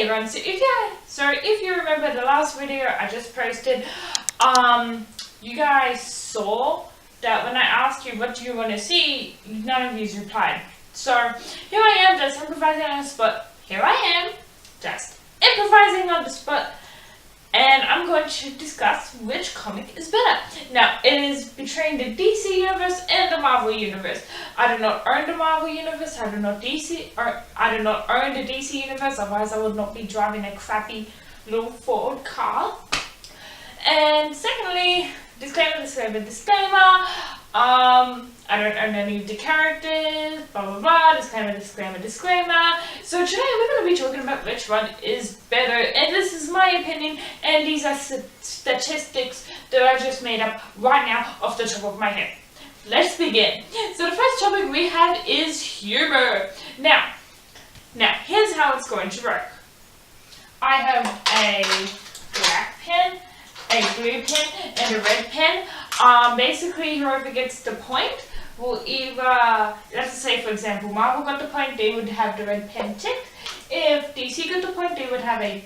Hey everyone, so if you remember the last video I just posted, you guys saw that when I asked you what do you want to see, none of you replied. So here I am just improvising on the spot. And I'm going to discuss which comic is better. Now, it is between the DC universe and the Marvel universe. I do not own the Marvel universe, I do not own the DC universe, otherwise I would not be driving a crappy little Ford car. And secondly, disclaimer, I don't own any of the characters, blah blah blah, disclaimer. So today we're going to be talking about which one is better, and this is my opinion, and these are statistics that I just made up right now off the top of my head. Let's begin. So the first topic we have is humor. Now here's how it's going to work. I have a black pen, a blue pen, and a red pen. Basically, whoever gets the point will either, let's say for example, Marvel got the point, they would have the red pen ticked. If DC got the point, they would have a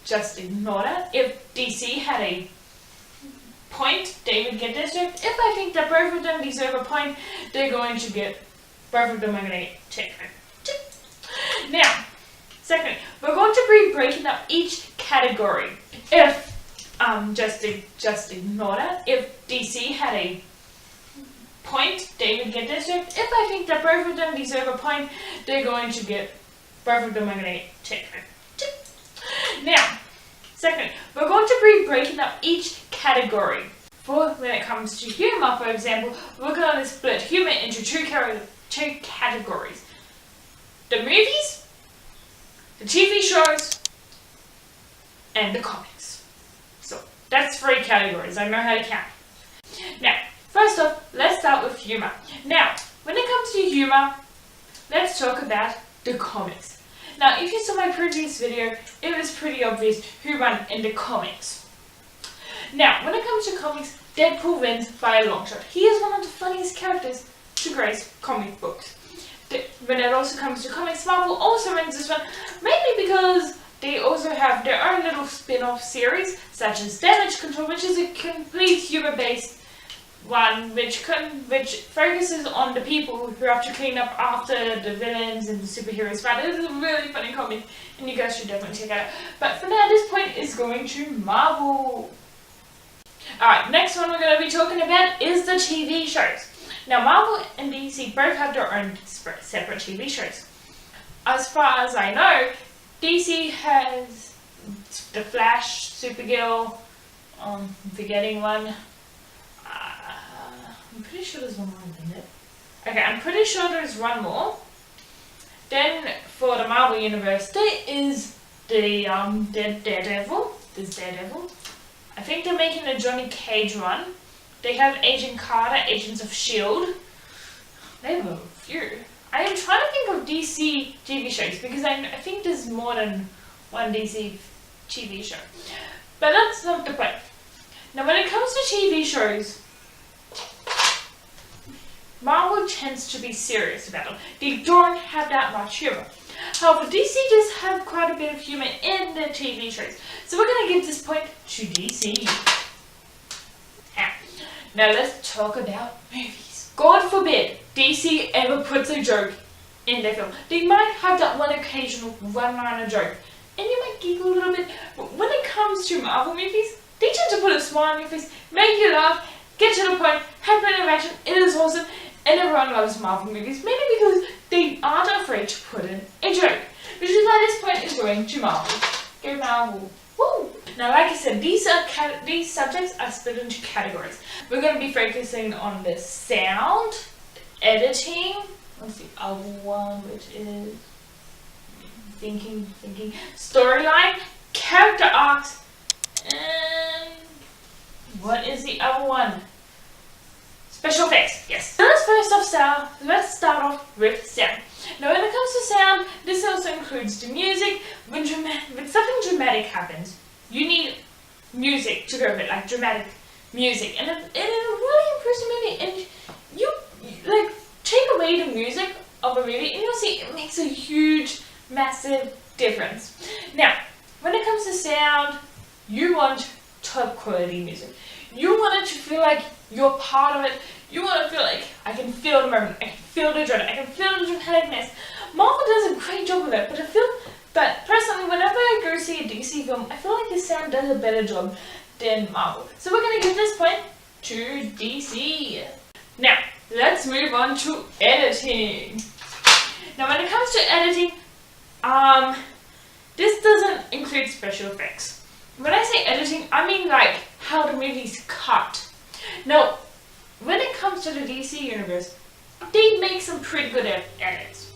just ignore that. If DC had a point, they would get this ticked. If I think that both of them deserve a point, they're going to get, both of them are going to get ticked. Now, second, we're going to be breaking up each category. If just ignore that. If DC had a point, they would get this ticked. If I think that both of them deserve a point, they're going to get, both of them are going to get ticked. Now, second, we're going to be breaking up each category. For when it comes to humor, for example, we're going to split humor into two categories. The movies, the TV shows, and the comics. So that's 3 categories. I know how to count. Now, first off, let's start with humor. Now, when it comes to humor, let's talk about the comics. Now, if you saw my previous video, it was pretty obvious who won in the comics. Now, when it comes to comics, Deadpool wins by a long shot. He is one of the funniest characters to grace comic books. When it also comes to comics, Marvel also wins this one, mainly because they also have their own little spin-off series, such as Damage Control, which is a complete humor-based one, which focuses on the people who have to clean up after the villains and the superheroes fight. It is a really funny comic, and you guys should definitely check it out. But for now, this point is going to Marvel. Alright, next one we're going to be talking about is the TV shows. Now, Marvel and DC both have their own separate TV shows. As far as I know, DC has The Flash, Supergirl, I'm forgetting one. I'm pretty sure there's one more, isn't it? Okay, I'm pretty sure there's one more. Then, for the Marvel Universe, there is the Daredevil. There's Daredevil. I think they're making a Johnny Cage one. They have Agent Carter, Agents of S.H.I.E.L.D. They have a few. I am trying to think of DC TV shows because I think there's more than one DC TV show. But that's not the point. Now, when it comes to TV shows, Marvel tends to be serious about them. They don't have that much humor. However, DC does have quite a bit of humor in their TV shows. So we're going to give this point to DC. Now let's talk about movies. God forbid DC ever puts a joke in their film. They might have that one occasional one-liner joke, and you might giggle a little bit, but when it comes to Marvel movies, they tend to put a smile on your face, make you laugh, get to the point, have an interaction. It is awesome, and everyone loves Marvel movies, mainly because they aren't afraid to put in a joke. Which is why this point is going to Marvel. Go Marvel. Woo! Now, like I said, these subjects are split into categories. We're going to be focusing on the sound, editing, what's the other one, which is thinking, storyline, character arcs, and what is the other one? Special effects, yes. So let's start off with sound. Now, when it comes to sound, this also includes the music. When something dramatic happens, you need music to go with it, like dramatic music, and it really improves the movie. And you like take away the music, of a movie, and you'll see it makes a huge, massive difference. Now, when it comes to sound, you want top quality music. You want it to feel like you're part of it. You want to feel like, I can feel the moment, I can feel the dread, I can feel the dramaticness. Marvel does a great job of it, but personally, whenever I go see a DC film, I feel like the sound does a better job than Marvel. So we're going to give this point to DC. Now, let's move on to editing. Now, when it comes to editing, this doesn't include special effects. When I say editing, I mean like how the movie's cut. Now, when it comes to the DC universe, they make some pretty good edits.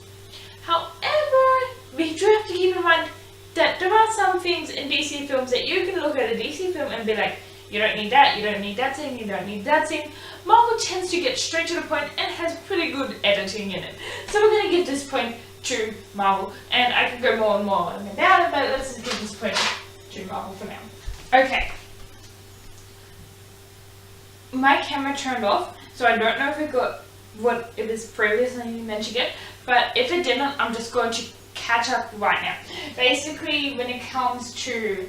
However, we do have to keep in mind that there are some things in DC films that you can look at a DC film and be like, you don't need that, you don't need that scene, you don't need that scene. Marvel tends to get straight to the point and has pretty good editing in it. So we're going to give this point to Marvel. And I can go more and more about it, but let's just give this point to Marvel for now. Okay. My camera turned off, so I don't know if it got what it was previously mentioned it, but if it didn't, I'm just going to catch up right now. Basically, when it comes to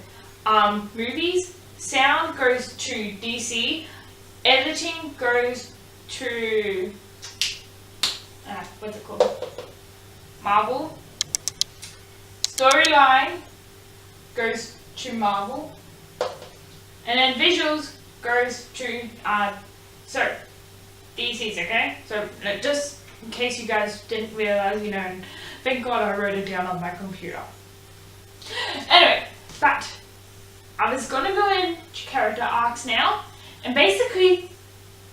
movies, sound goes to DC, editing goes to what's it called? Marvel. Storyline goes to Marvel, and then visuals goes to DC's. Okay, so just in case you guys didn't realize, thank God I wrote it down on my computer. Anyway, but I was gonna go into character arcs now, and basically,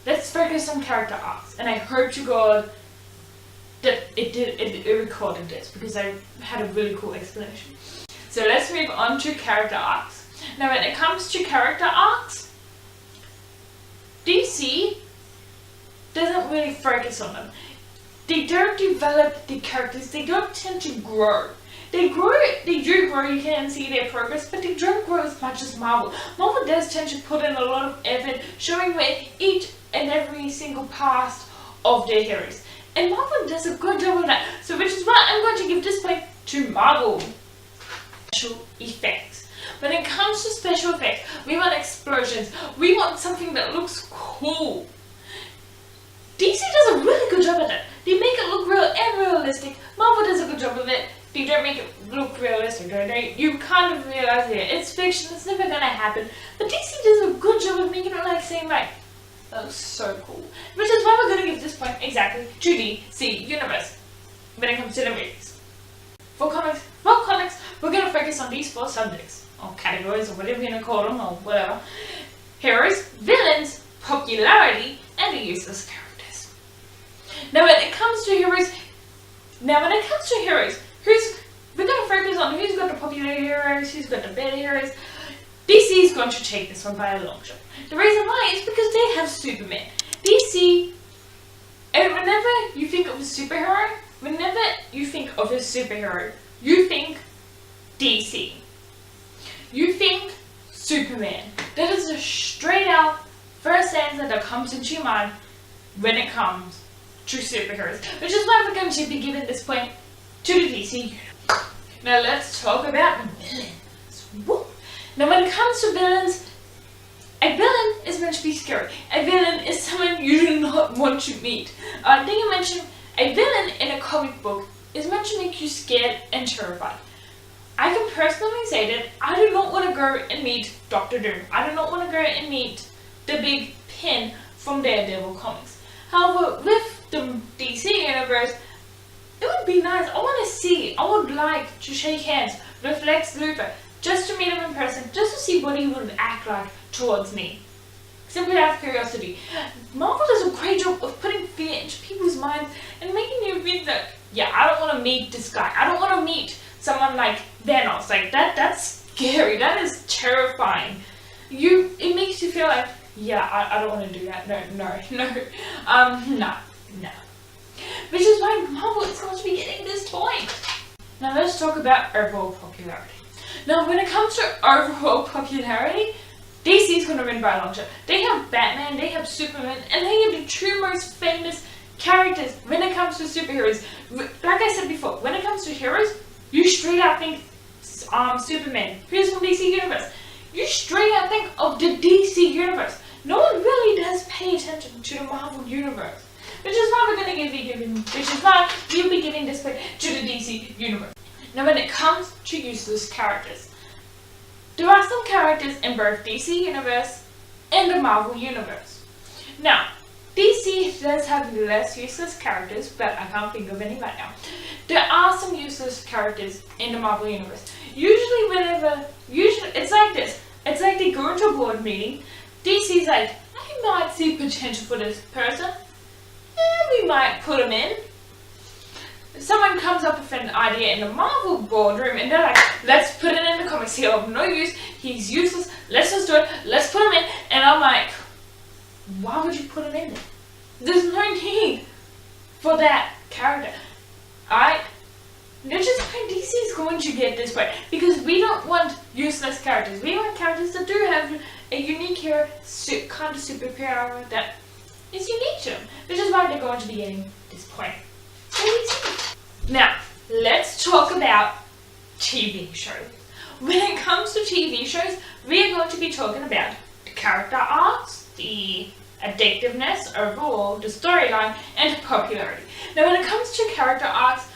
let's focus on character arcs. And I hope to God that it recorded this, because I had a really cool explanation. So let's move on to character arcs. Now, when it comes to character arcs, DC doesn't really focus on them. They don't develop the characters. They don't tend to grow. They do grow, you can see their progress, but they don't grow as much as Marvel. Marvel does tend to put in a lot of effort showing where each and every single past of their heroes. And Marvel does a good job of that. So which is why I'm going to give this point to Marvel. Special effects. When it comes to special effects, we want explosions. We want something that looks cool. DC does a really good job at it. They make it look real and realistic. Marvel does a good job of it. They don't make it look realistic, don't they? You kind of realize that it's fiction, it's never gonna happen. But DC does a good job of making it like saying like, that looks so cool. Which is why we're gonna give this point exactly to DC Universe when it comes to the movies. For comics, we're gonna focus on these 4 subjects, or categories, or whatever you're gonna call them, or whatever. Heroes, villains, popularity, and the useless characters. Now when it comes to heroes, we're going to focus on who's got the popular heroes, who's got the better heroes. DC is going to take this one by a long shot. The reason why is because they have Superman. DC, and whenever you think of a superhero, you think DC. You think Superman. That is a straight out first answer that comes into your mind when it comes to superheroes. Which is why we're going to be giving this point to the DC. Now let's talk about villains. Woo. Now when it comes to villains, a villain is meant to be scary. A villain is someone you do not want to meet. I think I mentioned a villain in a comic book is meant to make you scared and terrified. I can personally say that I do not want to go and meet Dr. Doom. I do not want to go and meet the big pin from Daredevil comics. However, with the DC universe, it would be nice. I would like to shake hands with Lex Luthor, just to meet him in person, just to see what he would act like towards me. Simply out of curiosity. Marvel does a great job of putting fear into people's minds and making you think that, yeah, I don't want to meet this guy. I don't want to meet someone like Thanos. Like, that's scary. That is terrifying. It makes you feel like, yeah, I don't want to do that. No. Which is why Marvel is going to be getting this point. Now let's talk about overall popularity. Now when it comes to overall popularity, DC is going to win by a long shot. They have Batman, they have Superman, and they have the 2 most famous characters, when it comes to superheroes, like I said before, when it comes to heroes, you straight out think Superman, who's from DC Universe. You straight out think of the DC Universe. No one really does pay attention to the Marvel Universe. Which is why we're going to we'll be giving this play to the DC Universe. Now when it comes to useless characters, there are some characters in both DC Universe and the Marvel Universe. Now, DC does have less useless characters, but I can't think of any right now. There are some useless characters in the Marvel Universe. Usually it's like this. It's like they go into a board meeting, DC's like, I might see potential for this person, and we might put him in. Someone comes up with an idea in the Marvel boardroom and they're like, let's put it in the comics, he's of no use, he's useless, let's just do it, let's put him in. And I'm like, why would you put him in there? There's no need for that character. Which is why DC is going to get this way, because we don't want useless characters. We want characters that do have a unique hero, kind of superpower that is unique to them. Which is why they're going to be getting this point. Now, let's talk about TV shows. When it comes to TV shows, we are going to be talking about the character arcs, the addictiveness overall, the storyline, and the popularity. Now, when it comes to character arcs,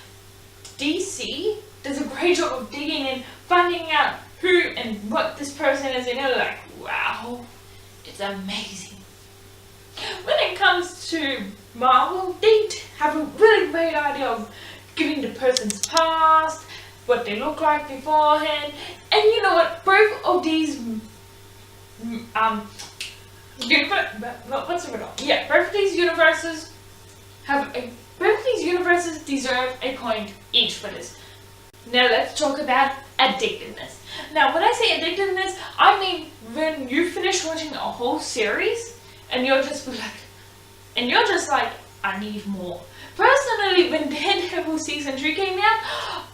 DC does a great job of digging in, finding out who and what this person is, and you're like, wow, it's amazing. When it comes to Marvel, they have a really great idea of giving the person's past, what they look like beforehand, and you know what? Both of these both of these universes deserve a point each for this. Now let's talk about addictiveness. Now when I say addictiveness, I mean when you finish watching a whole series and you're just like, I need more. Personally, when Daredevil season 2 came out,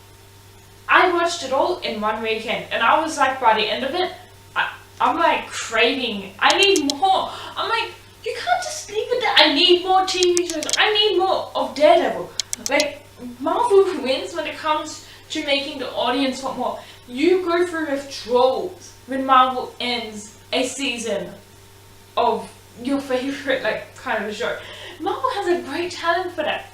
I watched it all in one weekend, and I was like, by the end of it, I'm like craving. I need more. I'm like, you can't just leave it there. I need more TV shows. I need more of Daredevil. Like, Marvel wins when it comes to making the audience want more. You go through withdrawals when Marvel ends a season of your favorite kind of show. Marvel has a great talent for that.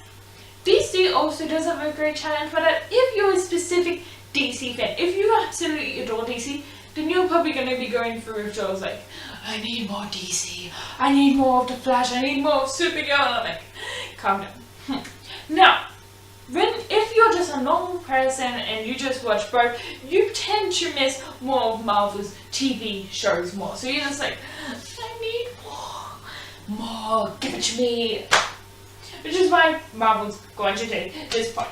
DC also does have a great talent for that. If you're a specific DC fan, if you absolutely adore DC, then you're probably going to be going through withdrawals like, I need more DC, I need more of the Flash, I need more of Supergirl. I'm like, calm down. Now, if you're just a normal person and you just watch both, you tend to miss more of Marvel's TV shows more. So you're just like, I need more, give it to me. Which is why Marvel's going to take this point.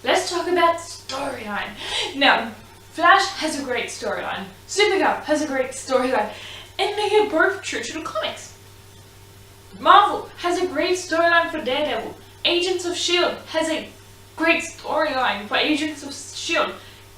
Let's talk about storyline. Now, Flash has a great storyline. Supergirl has a great storyline. And they are both true to the comics. Marvel has a great storyline for Daredevil. Agents of S.H.I.E.L.D. has a great storyline for Agents of S.H.I.E.L.D.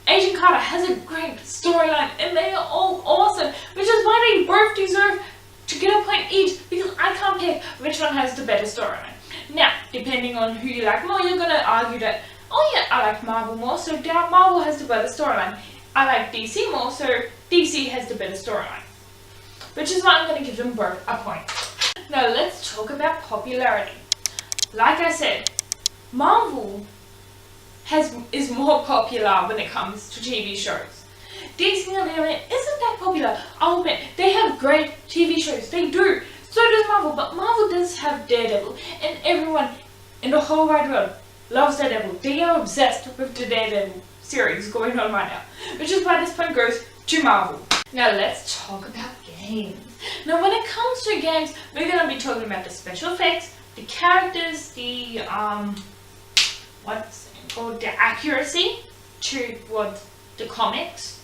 Agent Carter has a great storyline, and they are all awesome, which is why they both deserve to get a point each, because I can't pick which one has the better storyline. Now, depending on who you like more, you're going to argue that, oh yeah, I like Marvel more, so Marvel has the better storyline. I like DC more, so DC has the better storyline. Which is why I'm going to give them both a point. Now let's talk about popularity. Like I said, Marvel is more popular when it comes to TV shows. DC, on the other hand, isn't that popular. I'll admit, they have great TV shows. They do. So does Marvel. But Marvel does have Daredevil. And everyone in the whole wide world loves Daredevil. They are obsessed with the Daredevil series going on right now. Which is why this point goes to Marvel. Now let's talk about games. Now when it comes to games, we're going to be talking about the special effects, the characters, the the accuracy towards the comics,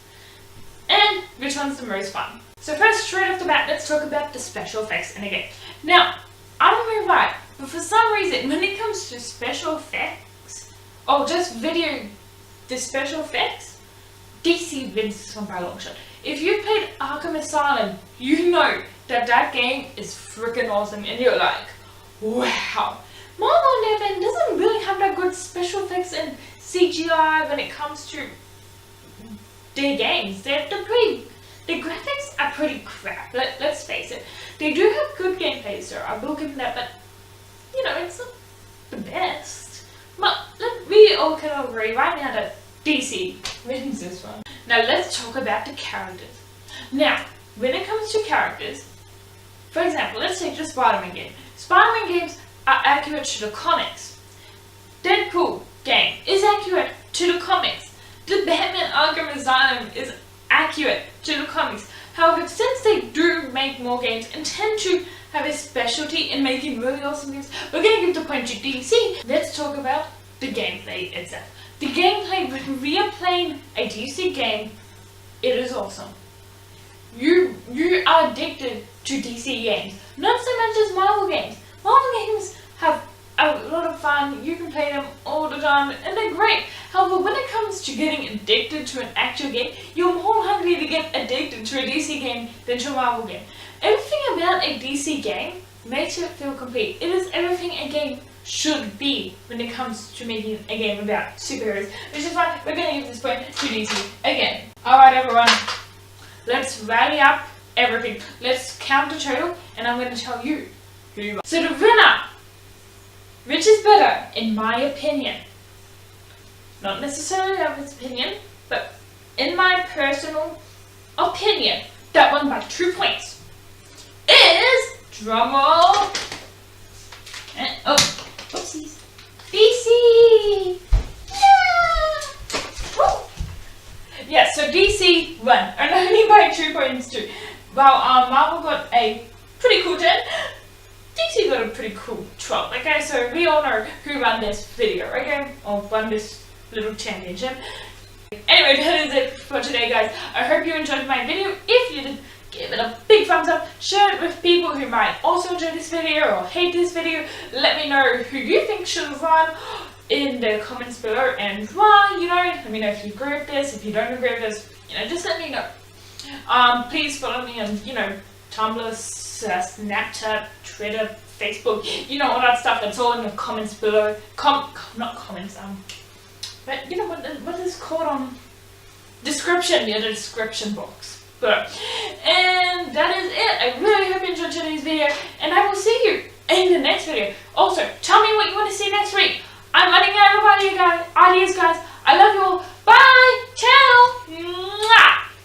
and which one's the most fun. So first, straight off the bat, let's talk about the special effects in a game. Now, I don't know why, but for some reason, when it comes to special effects, or just the special effects, DC wins this one by a long shot. If you played Arkham Asylum, you know that game is freaking awesome, and you're like, wow, Marvel on the other hand doesn't really have that good special effects and CGI when it comes to their games. The graphics are pretty crap. Let's face it. They do have good gameplay, so I will give them that, but you know, it's not the best. But we all can agree right now that DC wins this one. Now let's talk about the characters. Now, when it comes to characters, for example, let's take the Spider-Man game. Spider-Man games are accurate to the comics. Deadpool game is accurate to the comics. The Batman Arkham Asylum is accurate to the comics. However, since they do make more games and tend to have a specialty in making really awesome games, we're going to give the point to DC. Let's talk about the gameplay itself. The gameplay, when we are playing a DC game, it is awesome. You are addicted to DC games, not so much as Marvel games. Marvel games have a lot of fun, you can play them all the time, and they're great. However, when it comes to getting addicted to an actual game, you're more likely to get addicted to a DC game than to a Marvel game. Everything about a DC game makes it feel complete. It is everything a game should be when it comes to making a game about superheroes, which is why we're going to give this point to DC again. Alright everyone, let's rally up everything. Let's count the total, and I'm going to tell you who you are. So the winner, which is better, in my opinion, not necessarily of its opinion, but in my personal opinion, that won by 2 points, is, drumroll, and, oh, whoopsies, DC! Yeah! Woo! Yeah, so DC won, and only by 2 points too. Well, Marvel got a pretty cool 10. DC got a pretty cool 12, okay? So we all know who won this video, okay? Or won this little championship. Anyway, that is it for today, guys. I hope you enjoyed my video. If you did, give it a big thumbs up. Share it with people who might also enjoy this video or hate this video. Let me know who you think should have won in the comments below and why, you know. Let me know if you agree with this, if you don't agree with this, you know, just let me know. Please follow me on, you know, Tumblr, Snapchat, Twitter, Facebook, you know, all that stuff. That's all in the comments below. Not comments, but you know what is called description, yeah, the description box. But, and that is it. I really hope you enjoyed today's video, and I will see you in the next video. Also, tell me what you want to see next week. I'm running out of ideas, guys. I love you all. Bye. Ciao. Mwah.